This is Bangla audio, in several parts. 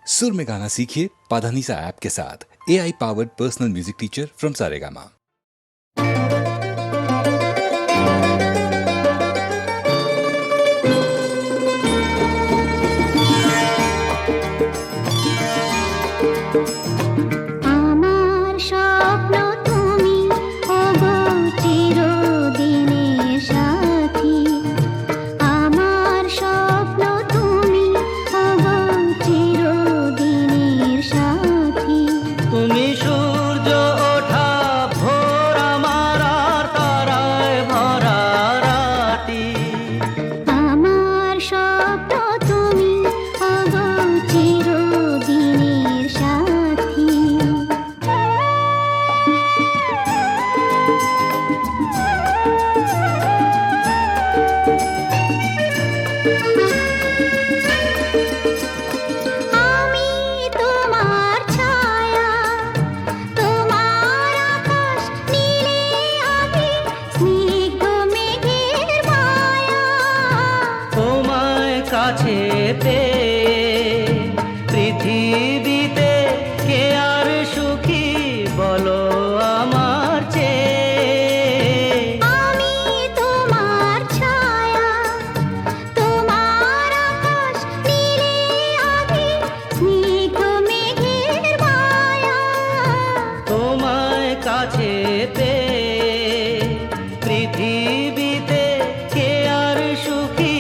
सुर में गाना सीखिए पाधानीसा ऐप के साथ। AI powered personal music teacher from Saregama. পৃথিবীতে কে আর সুখী বলো আমার চেয়ে। আমি তোমার ছায়া, তোমার আকাশ নীলে আভি, স্নিগ্ধ মেঘের মায়া। তোমায় কাছে পেয়ে পৃথিবীতে কে আর সুখী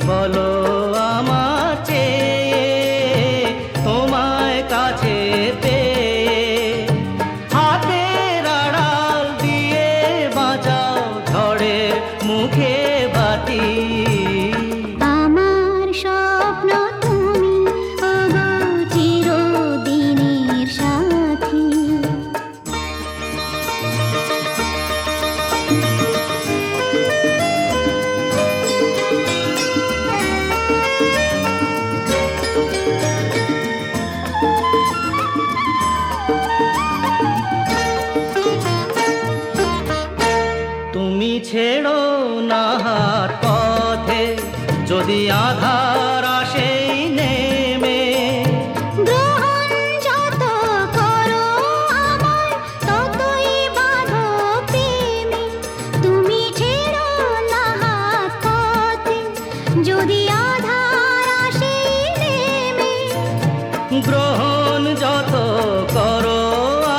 বলো আমার চেয়ে। তোমায় কাছে পেয়ে হাতের আড়াল দিয়ে বাঁচাও ঝড়ের মুখে বাতি। আমার স্বপ্ন তুমি ওগো চিরদিনের সাথী। তুমি ছেড়ো না হাত পথে যদি আধার আসে নেমে। গ্রহণ যত করো আমায় ততই বাঁধো প্রেমে। তুমি ছেড়ো না হাত পথে যদি আধার আসে নেমে। গ্রহণ যত করো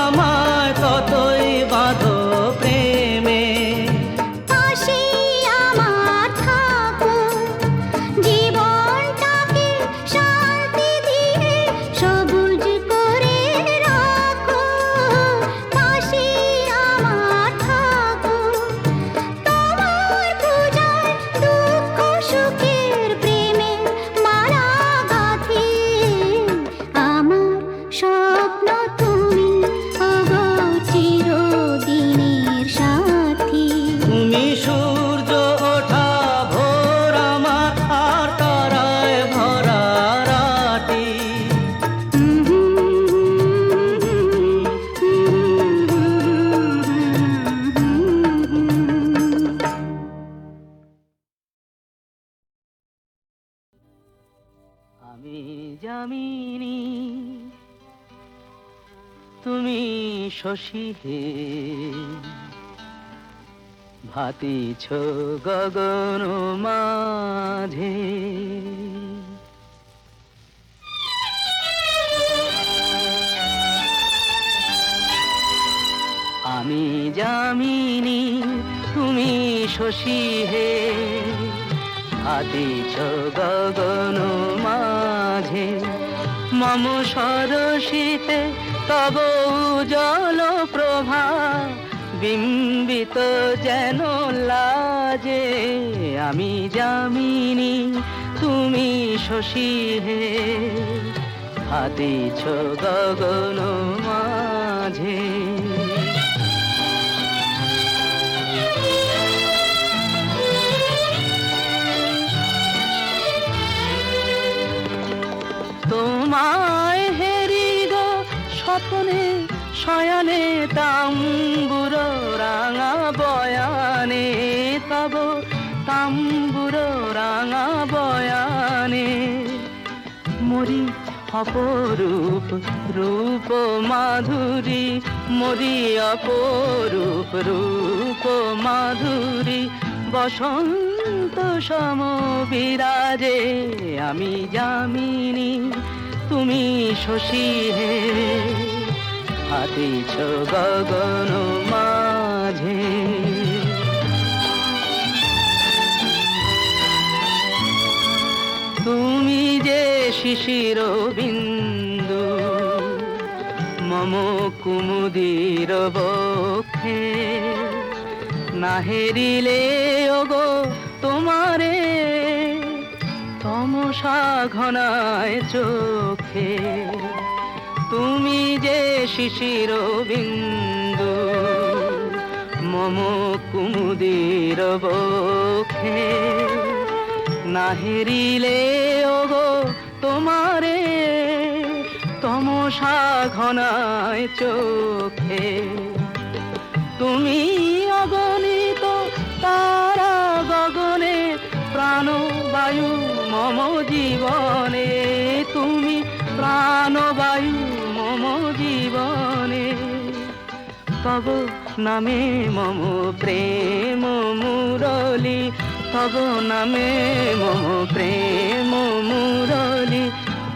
আমায় ততই বাঁধো প্রেমে। পাশে আমার থাকো, জীবনটাকে শান্তি দিয়ে সবুজ করে রাখো। পাশে আমার থাকো, তোমার পূজায় দুঃখ সুখের প্রেমে মালা গাঁথি। আমার স্বপ্ন তুমি ওগো চিরদিনের সাথী। তুমি সূর্য ওঠা ভোর আমার আর তারায় ভরা রাতি। আমি যামিনী তুমি শশী হে, ভাতিছ গগন মাঝে। আমি যামিনী তুমি শশী হে, ভাতিছ গগন মাঝে। মম সরসিতে তব উজ্জ্বল প্রভা বিম্বিত যেন লাজে। আমি যামিনী তুমি শশী হে, ভাতিছ গগন মাঝে। তোমায় হেরি গো স্বপ্নে শয়নে তাম্বুর রাঙা বয়ানে। তব তাম্বুর রাঙা বয়ানে মরি অপরূপ রূপ মাধুরী মরি অপরূপ রূপ মাধুরী বসন্ত সম বিরাজে আমি যামিনী তুমি শশী হে হাতিছ গগন মাঝে তুমি যে শিশির বিন্দু মম কুমুদির বক্ষে না হেরিলে ওগো তোমারে তমসা ঘনায় চোখে তুমি যে শিশির বিন্দু মম কুমুদির বক্ষে না হেরিলে ওগো তোমারে তমসা ঘনায় চোখে তুমি অগণিত তারা গগনে প্রাণবায়ু মম জীবনে তুমি প্রাণবায়ু মম জীবনে তব নামে মম প্রেম মুরলী তব নামে মম প্রেম মুরলী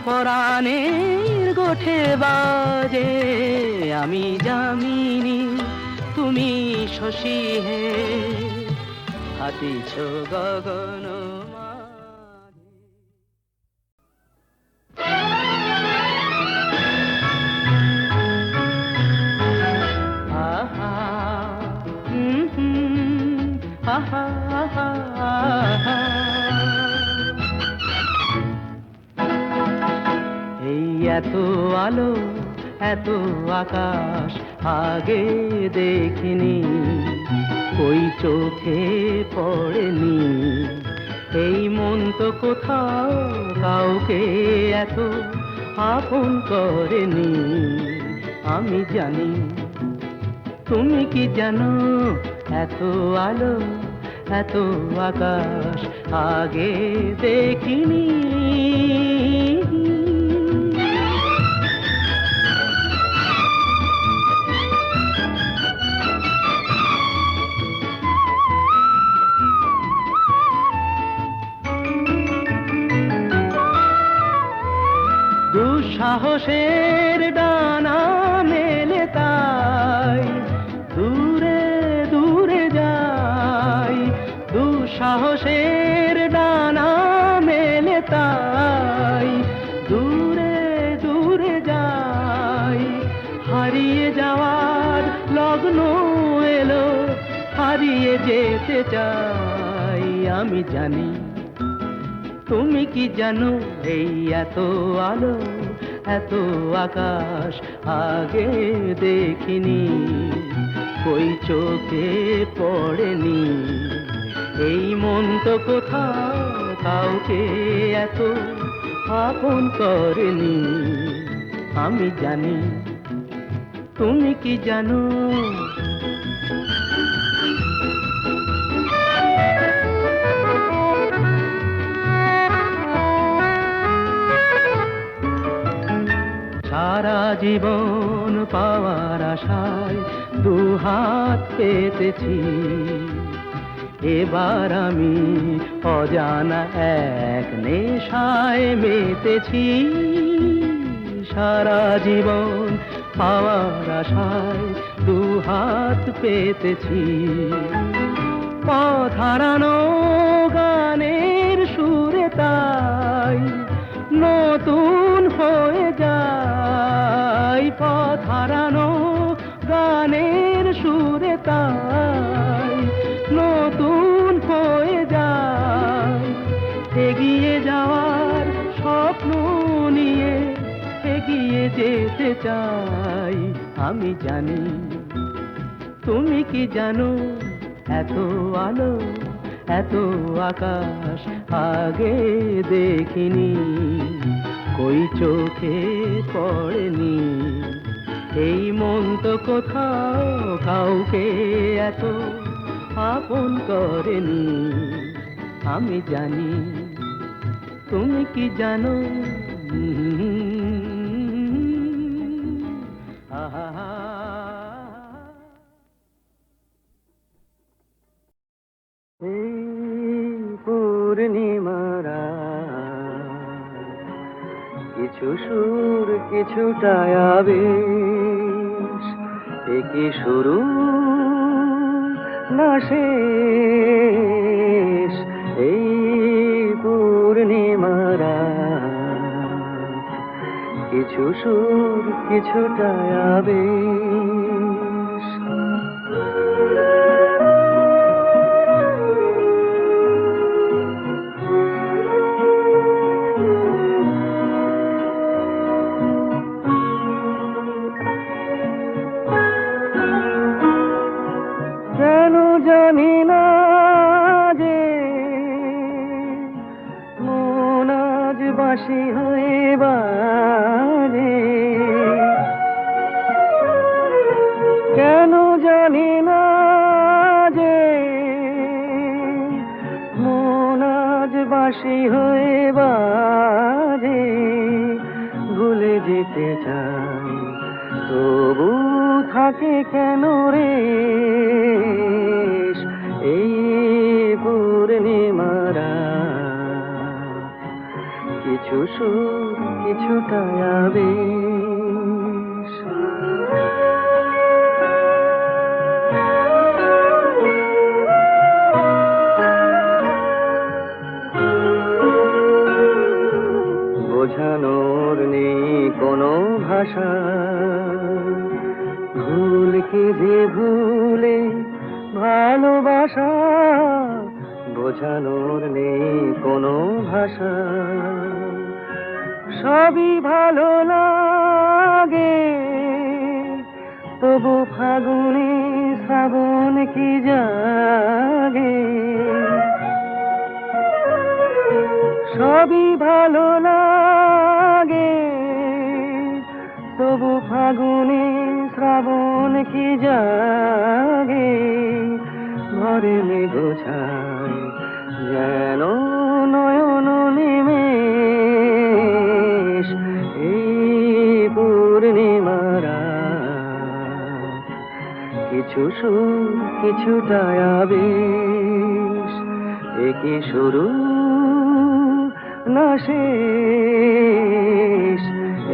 পরাণের গোঠে বাজে আমি যামিনী তুমি শশী হে হাতিছ গগন মাঝে। আহা আহা আহা এই এত আলো এত আকাশ আগে দেখিনি ওই চোখে পড়েনি এই মন তো কোথাও কাউকে এত আপন করেনি আমি জানি তুমি কি জানো এত আলো এত আকাশ আগে দেখিনি দুঃসাহসের ডানা মেলে তাই দূরে দূরে যাই দুঃসাহসের ডানা মেলে তাই দূরে দূরে যাই হারিয়ে যাওয়ার লগ্ন এলো হারিয়ে যেতে চাই আমি জানি তুমি কি জানো এই এত আলো এত আকাশ আগে দেখিনি কই চোখে পড়েনি এই মন তো কোথাও কাউকে এত আপন করেনি আমি জানি তুমি কি জানো সারা জীবন পাওয়ার আশায় দুহাত পেতেছি এবার আমি অজানা এক নেশায় মেতেছি সারা জীবন পাওয়ার আশায় দুহাত পেতেছি পথ হারানো গানের সুরে তাই নতুন হয়ে যায় পথ হারানো গানের সুরে তাই নতুন হয়ে যায় এগিয়ে যাওয়ার স্বপ্ন নিয়ে এগিয়ে যেতে চাই আমি জানি তুমি কি জানো এত আলো এত আকাশ আগে দেখিনি কই চোখে পড়েনি এই মন তো কোথাও কাউকে এত আপন করেনি আমি জানি তুমি কি জানো সুর কিছুটা আবেশ, এ কি শুরু না শেষ, এই পূর্ণিমার রাত। কিছু সুর কিছুটা আবেশ। কেন জানি না যে মন আজ বাঁশি হয়ে বাজে, কেন জানি না যে মন আজ বাঁশি হয়ে বাজে। ভুলে যেতে চাই তবু থাকে কেন রে এই পূর্ণিমার রাত। কিছু সুর কিছুটা আবেশ। বোঝানোর নেই কোনো ভাষা, ভুল কি যে ভুলে ভালোবাসা। বোঝানোর নেই কোনো ভাষা, সবই ভালো লাগে তবু ফাগুনে শ্রাবণ কি জাগে। সবই ভালো লাগে তবু ফাগুনে শ্রাবণ কি জাগে। ঘরে মেঘোছায় যেন নয়ন নিমেষ, এই পূর্ণিমার রাত। কিছু সুর কিছুটা আবেশ, এ কি শুরু না শেষ,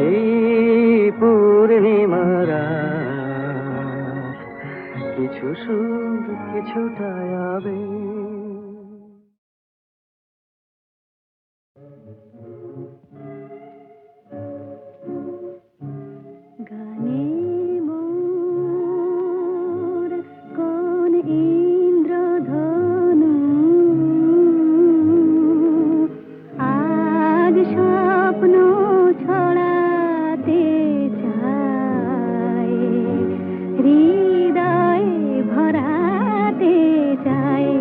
এই পূর্ণিমার রাত। কিছু সুর কিছুটা আবেশ। গানে মোর কোন ইন্দ্রধনু আজ স্বপ্ন ছড়াতে চায়, হৃদয়ে ভরাতে চায়।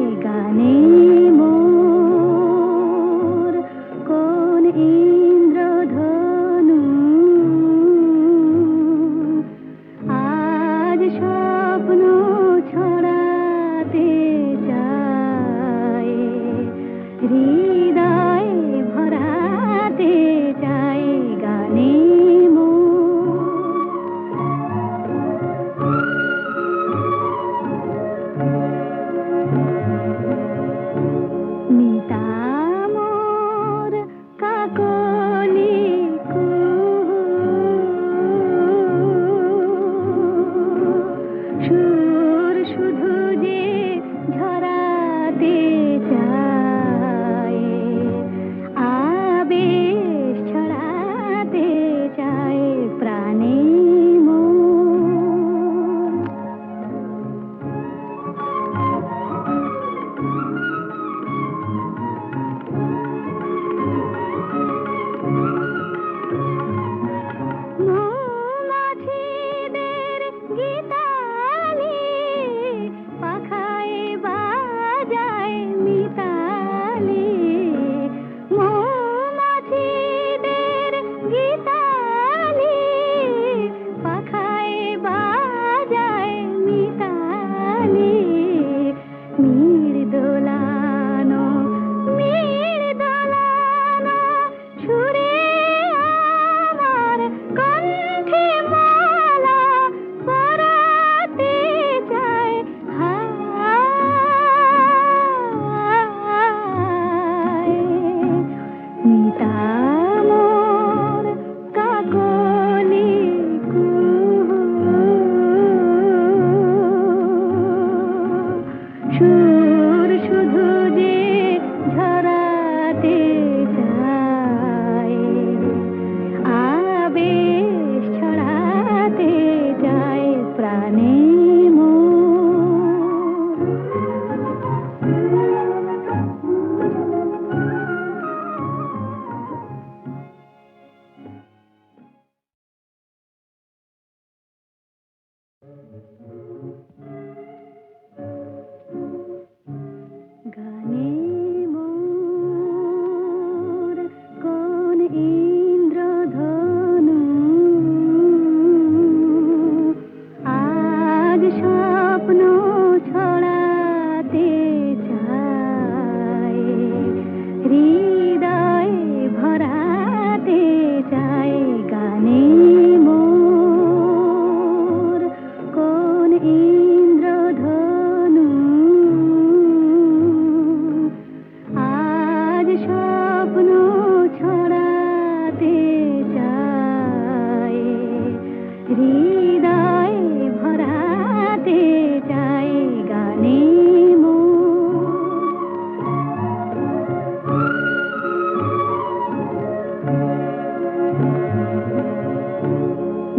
হৃদয়ে ভরাতে চাই গানে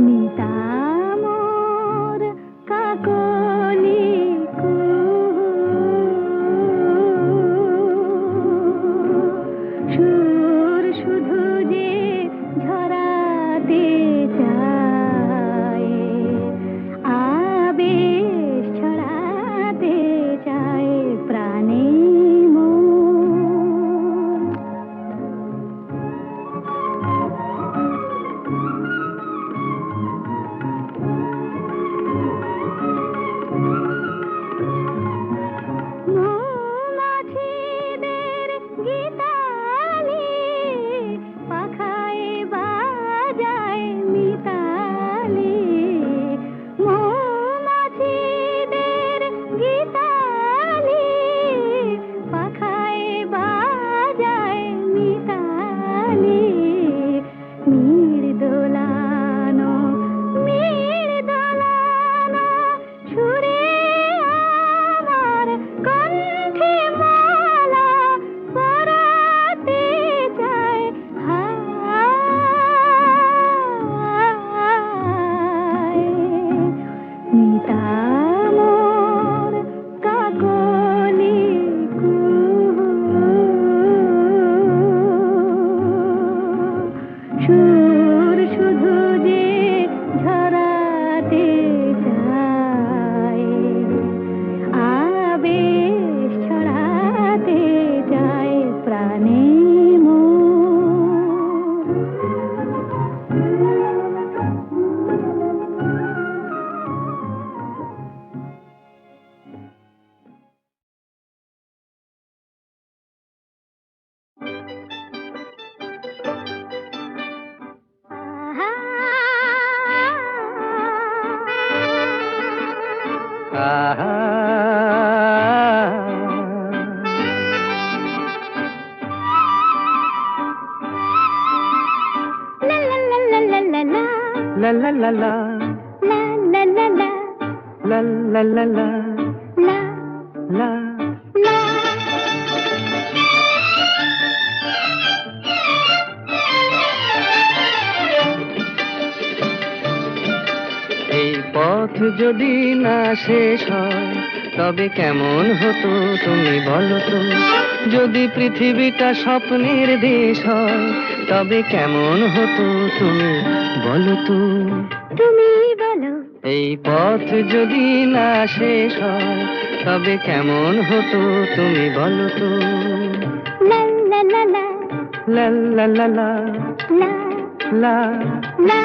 মিতা মোর কাকলি সুর শুধু যে ঝরাতে চায় আবেশ ছড়াতে চায় প্রাণে মৌমাছিদের গীতালি পাখায় বাজায় মিতালি মৌমাছিদের গীতালি পাখায় বাজায় মিতালি মীর দোলানো সুরে আমার কণ্ঠে মালা পরাতে চায় হায় মিতা মোর কাকলি সুর শুধু যে ঝরাতে চায় আবেশ ছড়াতে চায় প্রাণে La la la la, লা লা লা লা la la la la, লা la. লা এই পথ যদি না শেষ হয় তবে কেমন হতো তুমি বলো তো, যদি পৃথিবীটা স্বপ্নের দেশ হয় তবে কেমন হতো তুমি বলো তো। তুমি বলো এই পথ যদি না শেষ হয় তবে কেমন হতো তুমি বলো তো। লা লা লা লা লা লা লা লা, লা লা. লা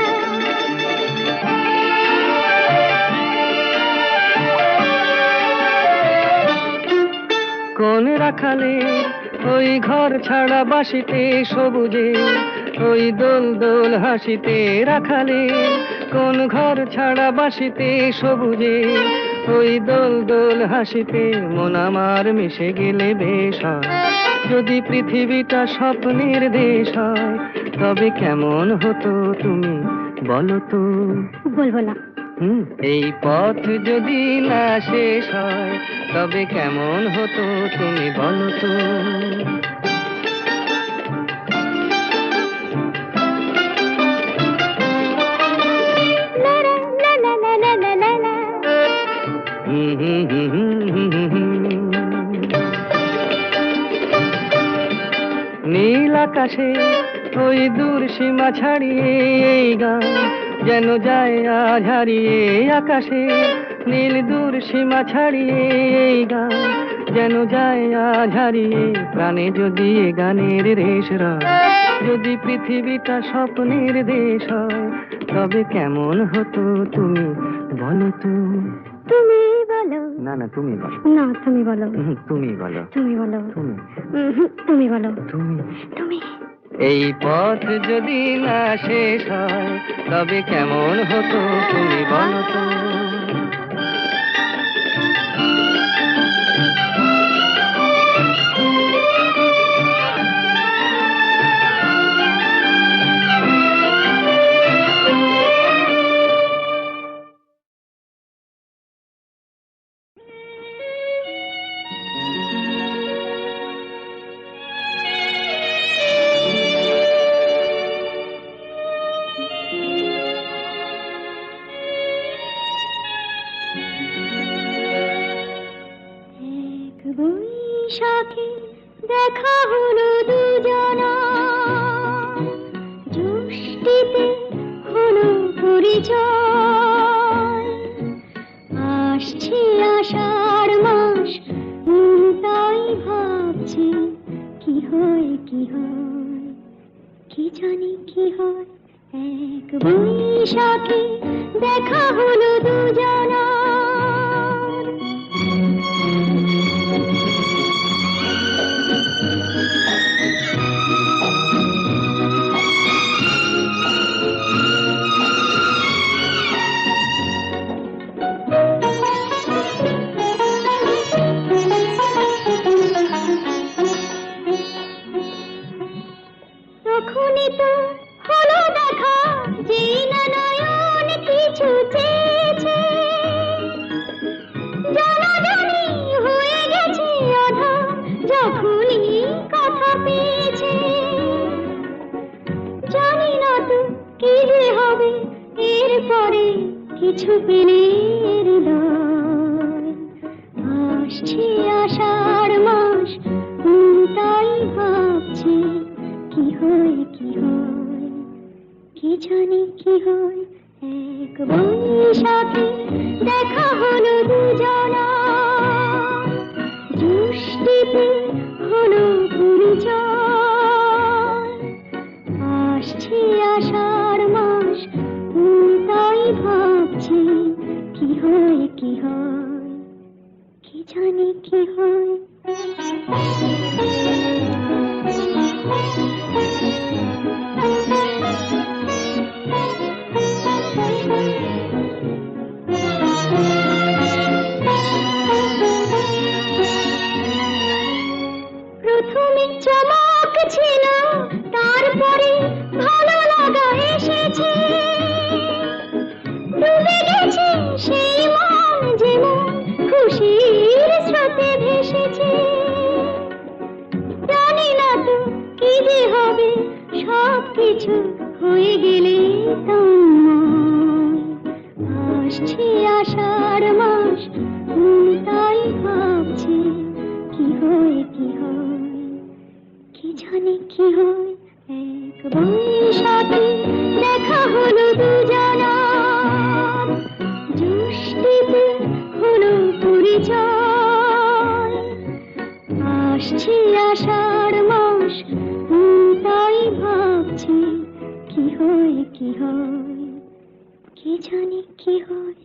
কোন রাখালে ওই ঘর ছাড়া বাসিতে সবুজে, ওই দোল দোল হাসিতে রাখালে কোন ঘর ছাড়া বাসিতে সবুজে, ওই দোল দোল হাসিতে মন আমার মিশে গেলে বেশ হয়। যদি পৃথিবীটা স্বপ্নের দেশ হয় তবে কেমন হতো তুমি বলো তো। বলবো না এই পথ যদি না শেষ হয় তবে কেমন হতো তুমি বলো তো। লা লা লা লা লা লা লা লা নীল আকাশে ওই দূর সীমা ছাড়িয়ে এই গান যেন যায় আজ হারিয়ে। আকাশে নীল দূর সীমা ছাড়িয়ে এই গান যেন যায় আজ হারিয়ে। প্রাণে যদি এ গানের রেশ রয়, যদি পৃথিবীটা স্বপ্নের দেশ হয় তবে কেমন হতো তুমি বলো তো। তুমি বলো না না তুমি বলো। না তুমি বলো তুমি বলো। তুমি বলো তুমি তুমি বলো তুমি তুমি এই পথ যদি না শেষ হয় তবে কেমন হতো তুমি বলো তো। বৈশাখে দেখা হলো দুজনা, জ্যৈষ্ঠীতে হলো পরিচয়। আসছে আষাঢ় মাস, তাই ভাবছি কি হয় কি হয়, কি জানি কি হয়। এক বৈশাখে দেখা হলো দুজনা। তখনই তো হলো দেখা, যেই না নয়ন কিছু চেয়েছে। জানাজানি হয়ে গেছে আধা, যখনই কথা পেয়েছে। জানি না তো কি যে হবে এরপরে, কিছু পেলে হৃদয়। আসছে আষাঢ় মাস, তাই ভাবছি কি হয় কি হয়, কি জানি কি হয়। এক বৈশাখে দেখা হলো দুজনা, জ্যৈষ্ঠীতে হলো পরিচয়। আসছে আষাঢ় মাস, তাই ভাবছি কি হয় কি হয়, কি জানি কি হয়। প্রথমে চমক ছিল, তারপরে ভালো লাগা এসেছে। ডুবে গেছে সেই মন, যেমন খুশির স্রোতে ভেসেছে। জানি না তো কি যে হবে, সব কিছু হয়ে গেলে তোমায়। আসছে আষাঢ় মাস, তাই ভাবছি কি হয় কি হয়, কি জানি কি হয়। এক বৈশাখে দেখা হলো দুজনা, জ্যৈষ্ঠীতে হলো পরিচয়। আসছে আষাঢ় মাস, তাই ভাবছি কি হয় কি হয়, কি জানি কি হয়।